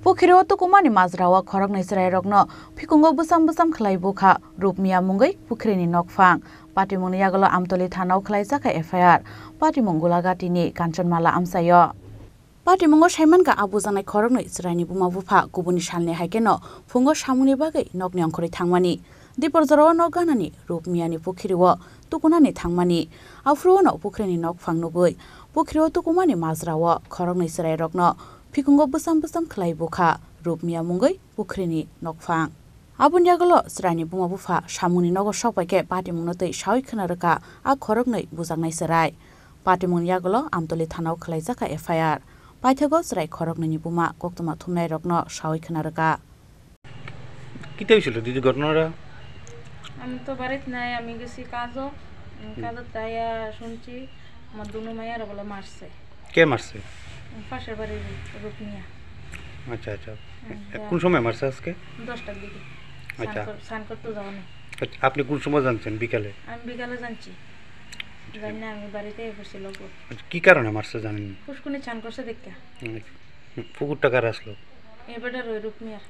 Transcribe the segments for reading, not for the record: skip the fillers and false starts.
Pukiro to Kumani Mazrawa Korok Nisrai Rogno, Pikungo Busam Klai Buka, Rupmia Mungai, Pukrini Nokfang, Patimon Yagolo Amtoli Tanau Klaisaka FIR, Patimongula Gatini, Kanchanmala Amsayo. Patimongo Shaimanka Abuzanai Korok Nisrani Bumabupa, Kubuni Shalne Hakeno, Fungo Shamuni Bagay, Noknyang Kori Tangmani, Dipozoro no Ganani, Rupmiani Pukiriwo, Tukunani Tangmani, Afruno Pukrini Nokfang Nugui, Pukiro to Kumani Mazrawa, Korok Nisrai Rogno, Pikungo Busam Klai Buka, Rupmia Mungai, Pukrini Nokfang. Abun Yagolo, Srani Bumabufa, Shamuni Nogo Shopake, Patimunote, Shawi Kanaraka, A Koroknai, Buzanai Sarai. Patimun Yagolo, Amtoli Tanau Klaisaka FIR. Paithago Srai Koroknani Buma, Koktoma Tumnai Rogno, Shawi Kanaraka. Kitaisul, did you got Nora? I'm to Baritna, Amigasi Kazo, Kadotaya, Shunchi, Maduno Maya, Robola Marse. Ke Marse? Fasher Bari Rupnia. আচ্ছা আচ্ছা কোন সময় মারছে আজকে 10টার দিকে আচ্ছা স্নান করতে যাব না আপনি কোন সময় জানছেন বিকালে আমি বিকালে জানছি জানি আমি বাড়িতে বসে লোক কি কারণে মারছে জানেন পুষ্কুনি স্নান করছে দেখা পুকুরটা কার আসলো এবারে রই রূপমিয়ার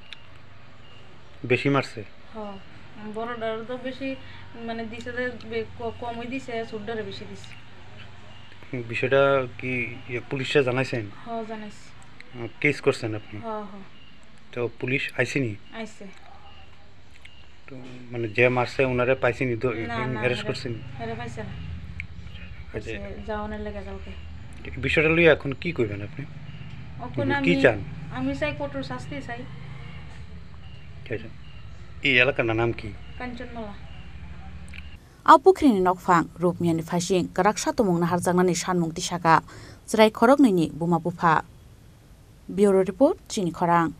বেশি মারছে হ্যাঁ বড়টার তো বেশি মানে দিছে কমই দিছে ছোটটারে বেশি দিছে বিষয়টা কি পুলিশে জানাইছেন হ্যাঁ জানাইছি কেস করছেন আপনি হ্যাঁ হ্যাঁ তো পুলিশ আইছেনি আইছে তো মানে যে মারছে ওনারে পাইছেনি তো অ্যারেস্ট করছেন আরে পাইছে না আচ্ছা যাওনের লাগা কালকে বিষয়টা লই এখন কি কইবেন আপনি কি চান আমি চাই কঠোর শাস্তি চাই আচ্ছা এই এলাকার নাম কি Kanchanmala Apukrini Nokfang, Rupmiani Fashing, Karaksa Tomong Harjanani Shanmung Tishaka, Zrai Koroknini, Bumabupa. Bureau Report, Chini Korang.